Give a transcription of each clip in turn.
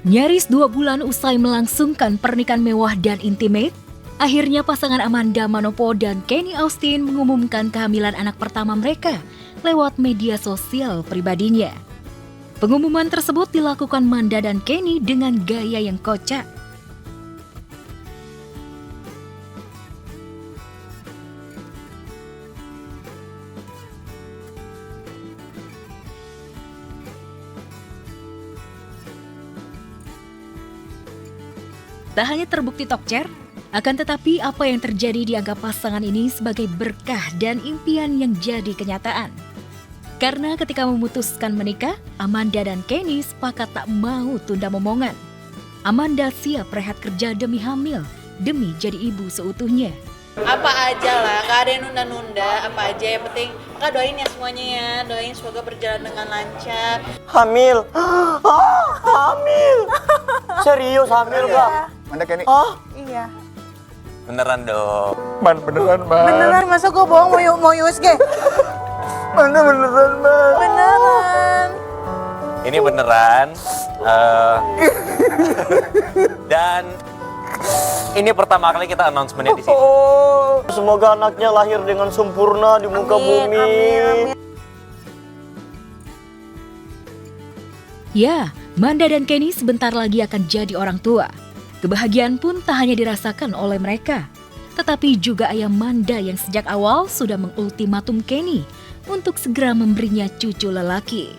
Nyaris 2 bulan usai melangsungkan pernikahan mewah dan intimate, akhirnya pasangan Amanda Manopo dan Kenny Austin mengumumkan kehamilan anak pertama mereka lewat media sosial pribadinya. Pengumuman tersebut dilakukan Manda dan Kenny dengan gaya yang kocak. Tak hanya terbukti tokcer, akan tetapi apa yang terjadi dianggap pasangan ini sebagai berkah dan impian yang jadi kenyataan. Karena ketika memutuskan menikah, Amanda dan Kenny sepakat tak mau tunda momongan. Amanda siap rehat kerja demi hamil, demi jadi ibu seutuhnya. Apa aja lah, gak ada yang nunda-nunda, apa aja yang penting kakak doain ya semuanya ya, doain semoga berjalan dengan lancar. Hamil. Hamil. Serius hamil gak? Mana Kenny? Iya. Beneran dong. Beneran, Bang. Beneran, masa gue bohong mau USG? Beneran, Bang. Beneran. Ini beneran. Dan ini pertama kali kita announcementnya di sini. Oh, semoga anaknya lahir dengan sempurna di muka bumi. Amin. Ya, Manda dan Kenny sebentar lagi akan jadi orang tua. Kebahagiaan pun tak hanya dirasakan oleh mereka, tetapi juga ayah Manda yang sejak awal sudah mengultimatum Kenny untuk segera memberinya cucu lelaki.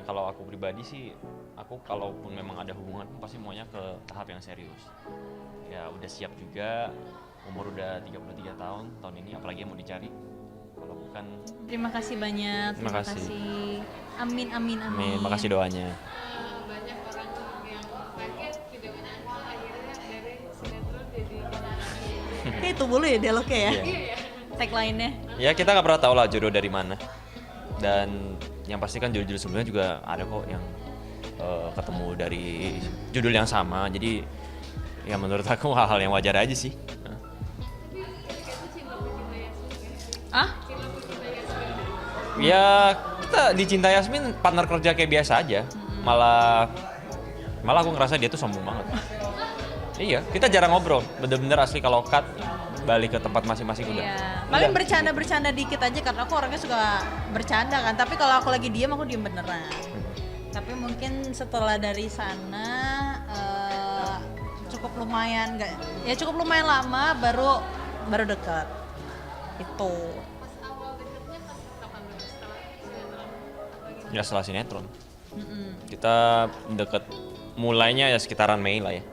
Kalau aku pribadi sih, aku kalaupun memang ada hubungan pasti maunya ke tahap yang serius. Ya udah siap juga, umur udah 33 tahun ini apalagi yang mau dicari. Kalau bukan, Terima kasih banyak. Terima kasih. Amin. makasih doanya. Banyak orang yang kaget videonya akhirnya dari sinetron jadi Kayak itu dulu ya dialognya ya? Iya. Tagline-nya. Ya kita nggak pernah tahu lah jodoh dari mana. Dan yang pasti kan judul-judul sebelumnya juga ada kok yang ketemu dari judul yang sama. Jadi ya menurut aku hal-hal yang wajar aja sih. Ah? Ya kita di Cinta Yasmin partner kerja kayak biasa aja. Malah aku ngerasa dia tuh sombong banget. Iya, kita jarang ngobrol. Bener-bener asli kalau cut balik ke tempat masing-masing udah. Iya. Paling bercanda dikit aja karena aku orangnya suka bercanda kan. Tapi kalau aku lagi diem, aku diem beneran. Tapi mungkin setelah dari sana cukup lumayan lama baru dekat. Itu. Ya setelah sinetron. Kita deket mulainya ya sekitaran Mei lah ya.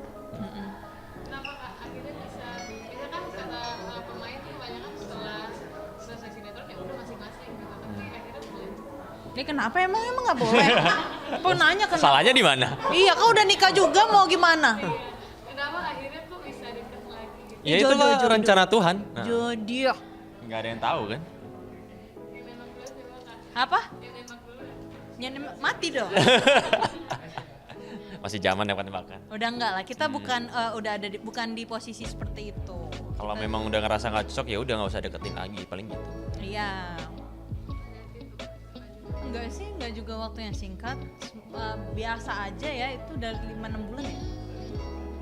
kenapa kak akhirnya bisa kan kata pemain tuh kebanyakan setelah selesai sinetron ya udah masing-masing gitu tapi akhirnya boleh Ini kenapa emang nggak boleh? Apa nanya kenapa? Salahnya di mana? Iya, kau udah nikah juga mau gimana? kenapa akhirnya kok bisa deket lagi gitu Ya itu lah Jodoh. rencana Tuhan. Nah, Jodoh. nggak ada yang tahu kan? Apa? Yang mati dong. Masih zaman tembak-tembakan. Udah enggak lah, kita bukan bukan di posisi seperti itu. Kalau memang udah ngerasa nggak cocok ya udah nggak usah deketin lagi paling gitu. Iya. Enggak sih, enggak juga waktu yang singkat. Biasa aja ya, itu udah 5-6 bulan ya.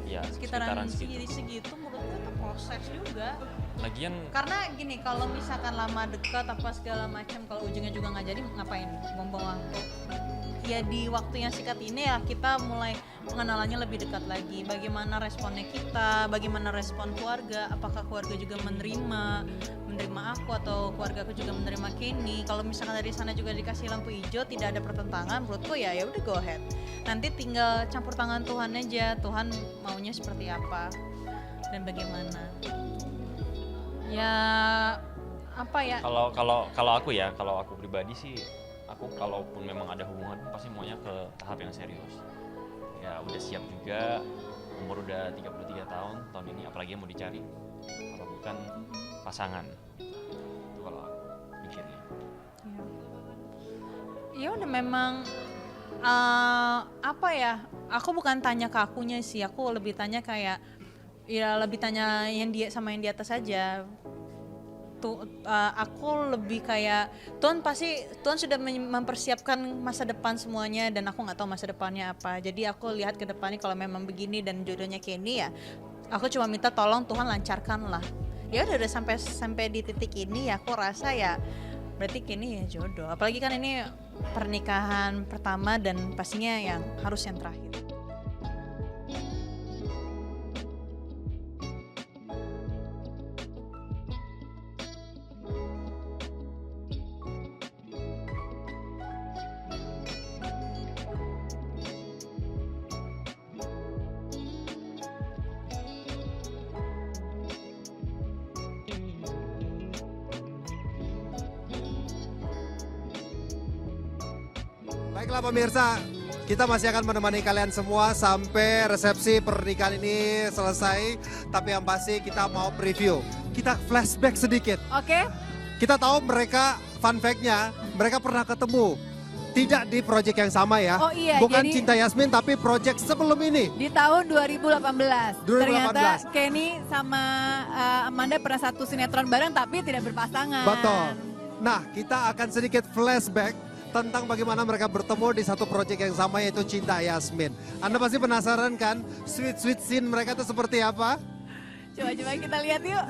Ya Sekitaran segitu. segitu menurutku itu proses juga. Lagian Karena gini, kalau misalkan lama dekat apa segala macam, kalau ujungnya juga nggak jadi, ngapain buang-buang waktu? Ya di waktu yang singkat ini ya kita mulai mengenalannya lebih dekat lagi. Bagaimana responnya kita, bagaimana respon keluarga, apakah keluarga juga menerima aku atau keluarga aku juga menerima Kenny. Kalau misalkan dari sana juga dikasih lampu hijau, tidak ada pertentangan, menurutku ya udah go ahead. Nanti tinggal campur tangan Tuhan aja. Tuhan maunya seperti apa dan bagaimana. Ya apa ya? kalau aku pribadi sih, aku kalaupun memang ada hubungan pasti maunya ke tahap yang serius. Ya udah siap juga, umur udah 33 tahun ini apalagi yang mau dicari. Kalau bukan pasangan. Itu kalau aku mikirnya. Ya udah memang apa ya? Aku bukan tanya ke akunya sih, aku lebih tanya kayak ya lebih tanya yang dia sama yang di atas aja. aku lebih kayak Tuhan sudah mempersiapkan masa depan semuanya dan aku nggak tahu masa depannya apa. Jadi aku lihat ke depannya kalau memang begini dan jodohnya Kenny ya, aku cuma minta tolong Tuhan lancarkan lah. Ya udah sampai di titik ini ya aku rasa ya berarti Kenny ya jodoh. Apalagi kan ini pernikahan pertama dan pastinya yang harus yang terakhir. Baiklah pemirsa, kita masih akan menemani kalian semua sampai resepsi pernikahan ini selesai. Tapi yang pasti kita mau preview, kita flashback sedikit. Oke, Kita tahu mereka, fun fact-nya, mereka pernah ketemu. Tidak di project yang sama ya. Oh iya, bukan jadi- Cinta Yasmin tapi project sebelum ini. di tahun 2018. 2018. Ternyata Kenny sama Amanda pernah satu sinetron bareng tapi tidak berpasangan. Betul. Nah, kita akan sedikit flashback tentang bagaimana mereka bertemu di satu proyek yang sama yaitu Cinta Yasmin. Anda pasti penasaran kan, sweet scene mereka itu seperti apa? Coba-coba kita lihat yuk.